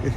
Is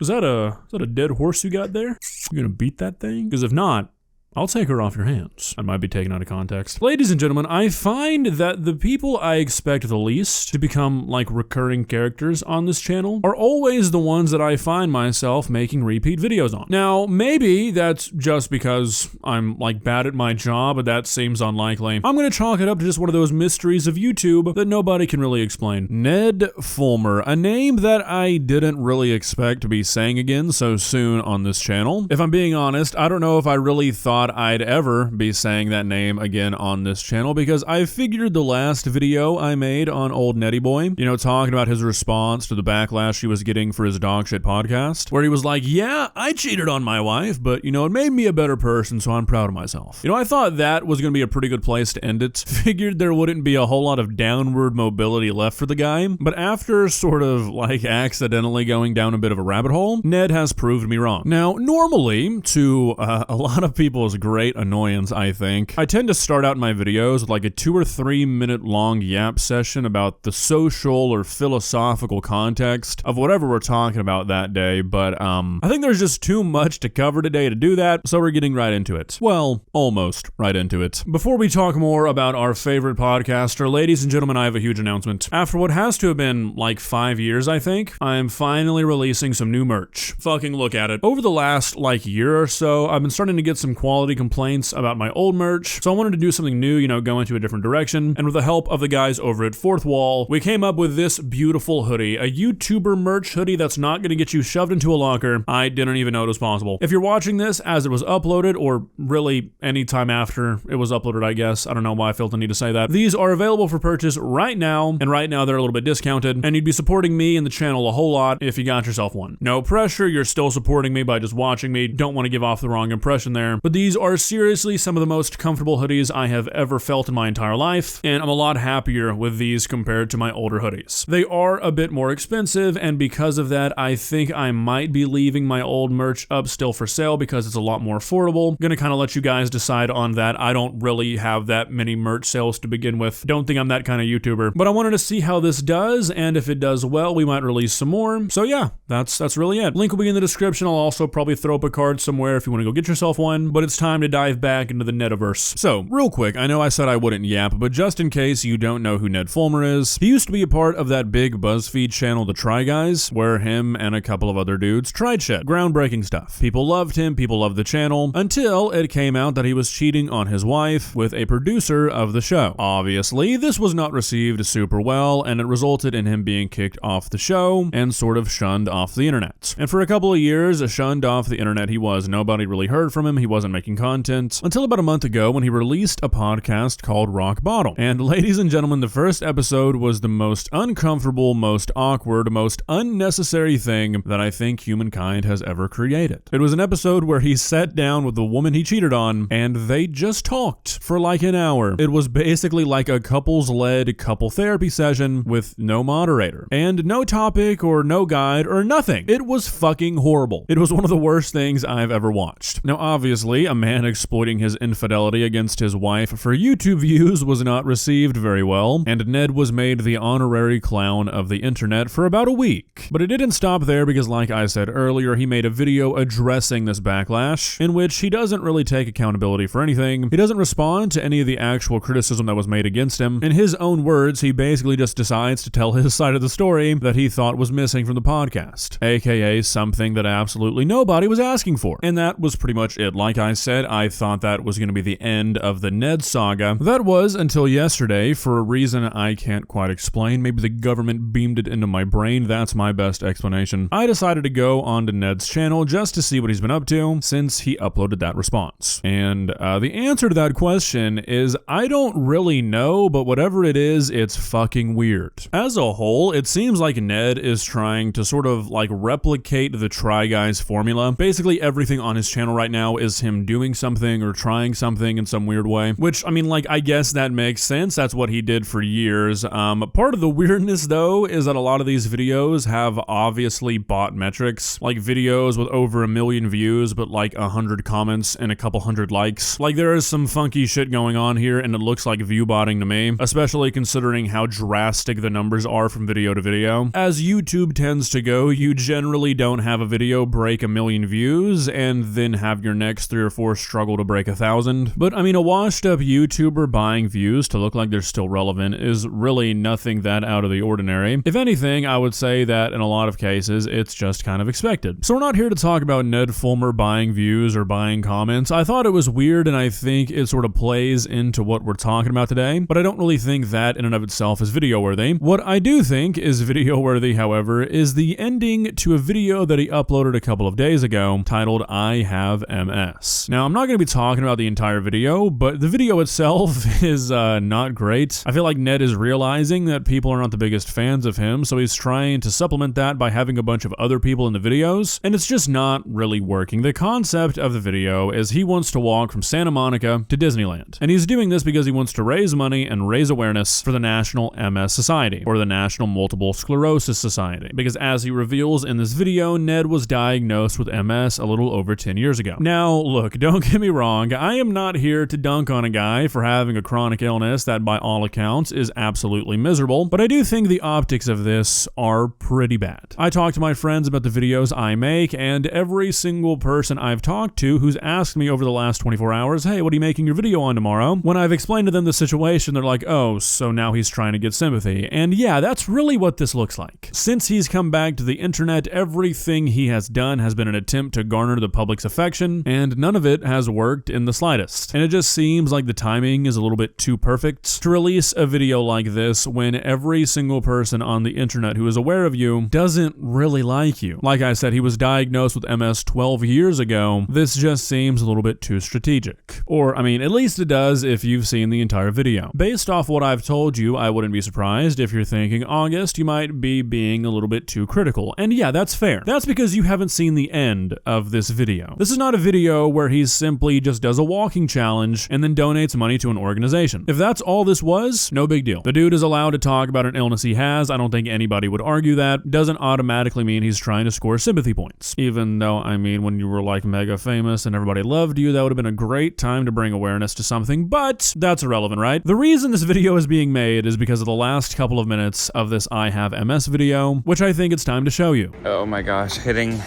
that a dead horse you got there? You gonna beat that thing? Because if not, I'll take her off your hands. I might be taken out of context. Ladies and gentlemen, I find that the people I expect the least to become like recurring characters on this channel are always the ones that I find myself making repeat videos on. Now, maybe that's just because I'm like bad at my job, but that seems unlikely. I'm gonna chalk it up to just one of those mysteries of YouTube that nobody can really explain. Ned Fulmer, a name that I didn't really expect to be saying again so soon on this channel. If I'm being honest, I don't know if I really thought I'd ever be saying that name again on this channel, because I figured the last video I made on old Netty Boy, you know, talking about his response to the backlash he was getting for his dog shit podcast, where he was like, yeah, I cheated on my wife, but you know, it made me a better person, so I'm proud of myself. You know, I thought that was gonna be a pretty good place to end it. Figured there wouldn't be a whole lot of downward mobility left for the guy, but after sort of like accidentally going down a bit of a rabbit hole, Ned has proved me wrong. Now, normally, to a lot of people's great annoyance, I think, I tend to start out my videos with like a 2 or 3 minute long yap session about the social or philosophical context of whatever we're talking about that day, but I think there's just too much to cover today to do that, so we're getting right into it. Well, almost right into it. Before we talk more about our favorite podcaster, ladies and gentlemen, I have a huge announcement. After what has to have been like 5 years, I think, I am finally releasing some new merch. Fucking look at it. Over the last like year or so, I've been starting to get some quality complaints about my old merch, so I wanted to do something new, you know, go into a different direction, and with the help of the guys over at Fourth Wall, we came up with this beautiful hoodie, a YouTuber merch hoodie that's not gonna get you shoved into a locker. I didn't even know it was possible. If you're watching this as it was uploaded, or really any time after it was uploaded, I guess, I don't know why I felt the need to say that, these are available for purchase right now, and right now they're a little bit discounted, and you'd be supporting me and the channel a whole lot if you got yourself one. No pressure, you're still supporting me by just watching me, don't want to give off the wrong impression there, but these are seriously some of the most comfortable hoodies I have ever felt in my entire life, and I'm a lot happier with these compared to my older hoodies. They are a bit more expensive, and because of that, I think I might be leaving my old merch up still for sale because it's a lot more affordable. I'm gonna kind of let you guys decide on that. I don't really have that many merch sales to begin with. Don't think I'm that kind of YouTuber, but I wanted to see how this does, and if it does well, we might release some more. So yeah, that's really it. Link will be in the description. I'll also probably throw up a card somewhere if you want to go get yourself one, but it's time to dive back into the Nediverse. So, real quick, I know I said I wouldn't yap, but just in case you don't know who Ned Fulmer is, he used to be a part of that big BuzzFeed channel, The Try Guys, where him and a couple of other dudes tried shit. Groundbreaking stuff. People loved him, people loved the channel, until it came out that he was cheating on his wife with a producer of the show. Obviously, this was not received super well, and it resulted in him being kicked off the show and sort of shunned off the internet. And for a couple of years, shunned off the internet he was. Nobody really heard from him, he wasn't making content, until about a month ago when he released a podcast called Rock Bottom. And ladies and gentlemen, the first episode was the most uncomfortable, most awkward, most unnecessary thing that I think humankind has ever created. It was an episode where he sat down with the woman he cheated on, and they just talked for like an hour. It was basically like a couples-led couple therapy session with no moderator, and no topic or no guide or nothing. It was fucking horrible. It was one of the worst things I've ever watched. Now, obviously, a man exploiting his infidelity against his wife for YouTube views was not received very well, and Ned was made the honorary clown of the internet for about a week. But it didn't stop there because, like I said earlier, he made a video addressing this backlash, in which he doesn't really take accountability for anything. He doesn't respond to any of the actual criticism that was made against him. In his own words, he basically just decides to tell his side of the story that he thought was missing from the podcast, aka something that absolutely nobody was asking for. And that was pretty much it. Like I said, I thought that was going to be the end of the Ned saga. That was until yesterday, for a reason I can't quite explain. Maybe the government beamed it into my brain. That's my best explanation. I decided to go onto Ned's channel just to see what he's been up to since he uploaded that response. And the answer to that question is I don't really know, but whatever it is, it's fucking weird. As a whole, it seems like Ned is trying to sort of like replicate the Try Guys formula. Basically everything on his channel right now is him doing something or trying something in some weird way, which, I mean, like, I guess that makes sense. That's what he did for years. Part of the weirdness, though, is that a lot of these videos have obviously bot metrics, like videos with over 1 million views, but like 100 comments and a couple hundred likes. Like, there is some funky shit going on here, and it looks like view botting to me, especially considering how drastic the numbers are from video to video. As YouTube tends to go, you generally don't have a video break 1 million views and then have your next 3 or 4 struggle to break 1,000. But I mean, a washed up YouTuber buying views to look like they're still relevant is really nothing that out of the ordinary. If anything, I would say that in a lot of cases, it's just kind of expected. So we're not here to talk about Ned Fulmer buying views or buying comments. I thought it was weird, and I think it sort of plays into what we're talking about today, but I don't really think that in and of itself is video worthy. What I do think is video worthy, however, is the ending to a video that he uploaded a couple of days ago titled I Have MS. Now, I'm not going to be talking about the entire video, but the video itself is not great. I feel like Ned is realizing that people are not the biggest fans of him, so he's trying to supplement that by having a bunch of other people in the videos, and it's just not really working. The concept of the video is he wants to walk from Santa Monica to Disneyland, and he's doing this because he wants to raise money and raise awareness for the National MS Society, or the National Multiple Sclerosis Society, because as he reveals in this video, Ned was diagnosed with MS a little over 10 years ago. Now, look, don't get me wrong, I am not here to dunk on a guy for having a chronic illness that by all accounts is absolutely miserable, but I do think the optics of this are pretty bad. I talk to my friends about the videos I make, and every single person I've talked to who's asked me over the last 24 hours, hey, what are you making your video on tomorrow? When I've explained to them the situation, they're like, oh, so now he's trying to get sympathy. And yeah, that's really what this looks like. Since he's come back to the internet, everything he has done has been an attempt to garner the public's affection, and none of it has worked in the slightest. And it just seems like the timing is a little bit too perfect to release a video like this when every single person on the internet who is aware of you doesn't really like you. Like I said, he was diagnosed with MS 12 years ago. This just seems a little bit too strategic. Or, I mean, at least it does if you've seen the entire video. Based off what I've told you, I wouldn't be surprised if you're thinking, August, you might be being a little bit too critical. And yeah, that's fair. That's because you haven't seen the end of this video. This is not a video where he simply just does a walking challenge and then donates money to an organization. If that's all this was, no big deal. The dude is allowed to talk about an illness he has. I don't think anybody would argue that. Doesn't automatically mean he's trying to score sympathy points. Even though, I mean, when you were like mega famous and everybody loved you, that would have been a great time to bring awareness to something, but that's irrelevant, right? The reason this video is being made is because of the last couple of minutes of this I Have MS video, which I think it's time to show you. Oh my gosh, hitting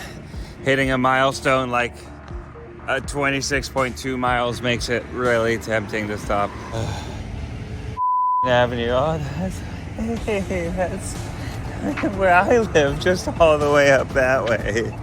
a milestone like 26.2 miles makes it really tempting to stop. Avenue, oh that's where I live, just all the way up that way.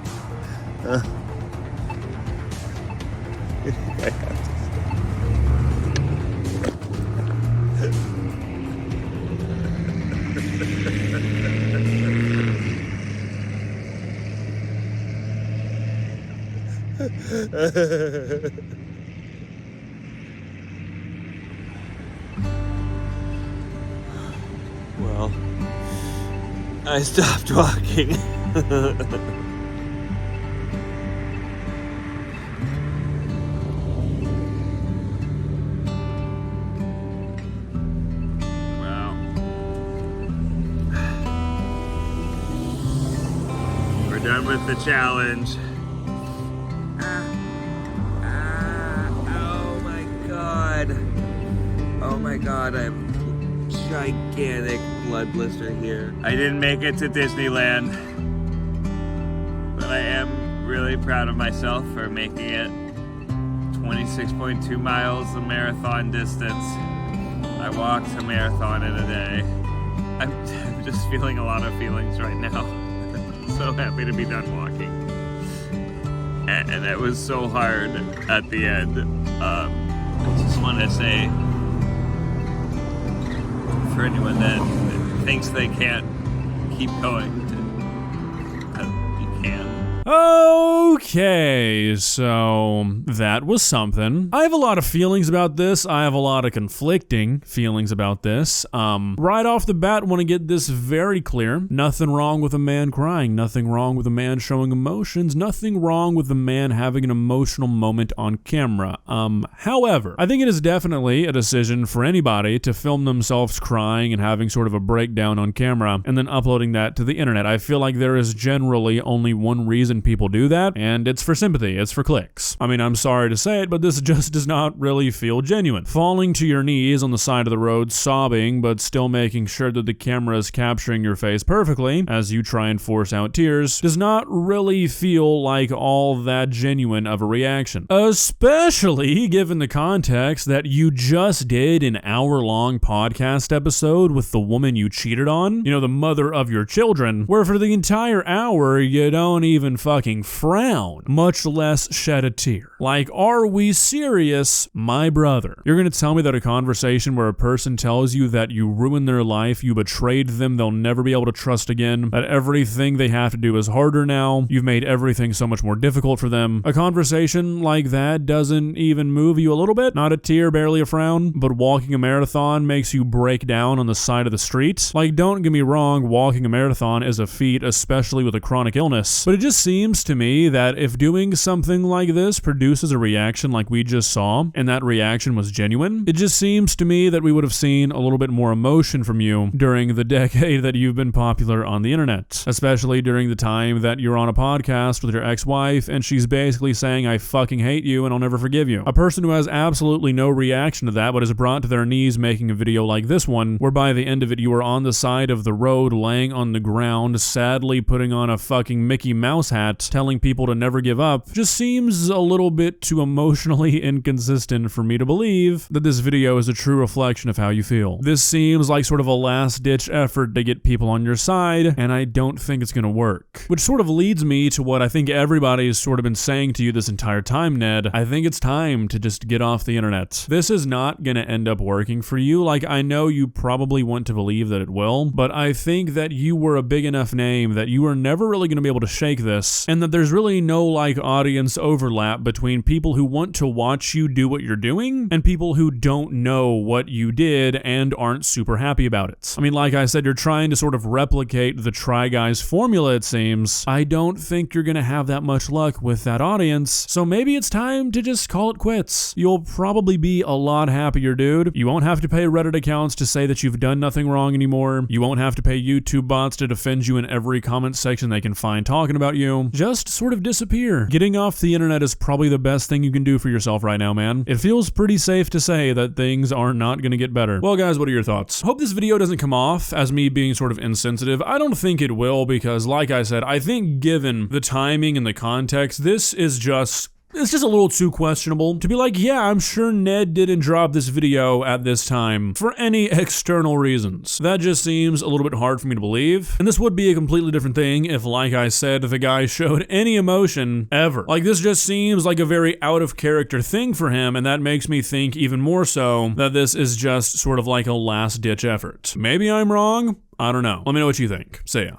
Well, I stopped walking. Wow. We're done with the challenge. Oh my god, I have a gigantic blood blister here. I didn't make it to Disneyland, but I am really proud of myself for making it 26.2 miles, the marathon distance. I walked a marathon in a day. I'm just feeling a lot of feelings right now. So happy to be done walking. And it was so hard at the end. I just want to say, for anyone that thinks they can't keep going, you can. Oh Okay, so that was something. I have a lot of feelings about this. I have a lot of conflicting feelings about this. Right off the bat, want to get this very clear. Nothing wrong with a man crying. Nothing wrong with a man showing emotions. Nothing wrong with a man having an emotional moment on camera. However, I think it is definitely a decision for anybody to film themselves crying and having sort of a breakdown on camera and then uploading that to the internet. I feel like there is generally only one reason people do that, and it's for sympathy. It's for clicks. I mean, I'm sorry to say it, but this just does not really feel genuine. Falling to your knees on the side of the road, sobbing, but still making sure that the camera is capturing your face perfectly as you try and force out tears does not really feel like all that genuine of a reaction. Especially given the context that you just did an hour-long podcast episode with the woman you cheated on, you know, the mother of your children, where for the entire hour you don't even fucking frown, much less shed a tear. Like, are we serious, my brother? You're gonna tell me that a conversation where a person tells you that you ruined their life, you betrayed them, they'll never be able to trust again, that everything they have to do is harder now, you've made everything so much more difficult for them. A conversation like that doesn't even move you a little bit? Not a tear, barely a frown, but walking a marathon makes you break down on the side of the street? Like, don't get me wrong, walking a marathon is a feat, especially with a chronic illness, but it just seems to me that if doing something like this produces a reaction like we just saw, and that reaction was genuine, it just seems to me that we would have seen a little bit more emotion from you during the decade that you've been popular on the internet, especially during the time that you're on a podcast with your ex-wife and she's basically saying, I fucking hate you and I'll never forgive you. A person who has absolutely no reaction to that but is brought to their knees making a video like this one, where by the end of it you are on the side of the road laying on the ground, sadly putting on a fucking Mickey Mouse hat, telling people to never give up, just seems a little bit too emotionally inconsistent for me to believe that this video is a true reflection of how you feel. This seems like sort of a last-ditch effort to get people on your side, and I don't think it's gonna work. Which sort of leads me to what I think everybody has sort of been saying to you this entire time, Ned. I think it's time to just get off the internet. This is not gonna end up working for you. Like, I know you probably want to believe that it will, but I think that you were a big enough name that you are never really gonna be able to shake this, and that there's really no like audience overlap between people who want to watch you do what you're doing and people who don't know what you did and aren't super happy about it. I mean, like I said, you're trying to sort of replicate the Try Guys formula, it seems. I don't think you're gonna have that much luck with that audience, so maybe it's time to just call it quits. You'll probably be a lot happier, dude. You won't have to pay Reddit accounts to say that you've done nothing wrong anymore. You won't have to pay YouTube bots to defend you in every comment section they can find talking about you. Just sort of disappear. Getting off the internet is probably the best thing you can do for yourself right now, man. It feels pretty safe to say that things are not gonna get better. Well, guys, what are your thoughts? Hope this video doesn't come off as me being sort of insensitive. I don't think it will, because like I said, I think given the timing and the context, this is just it's just a little too questionable to be like, yeah, I'm sure Ned didn't drop this video at this time for any external reasons. That just seems a little bit hard for me to believe. And this would be a completely different thing if, like I said, the guy showed any emotion ever. Like, this just seems like a very out of character thing for him, and that makes me think even more so that this is just sort of like a last ditch effort. Maybe I'm wrong. I don't know. Let me know what you think. See ya.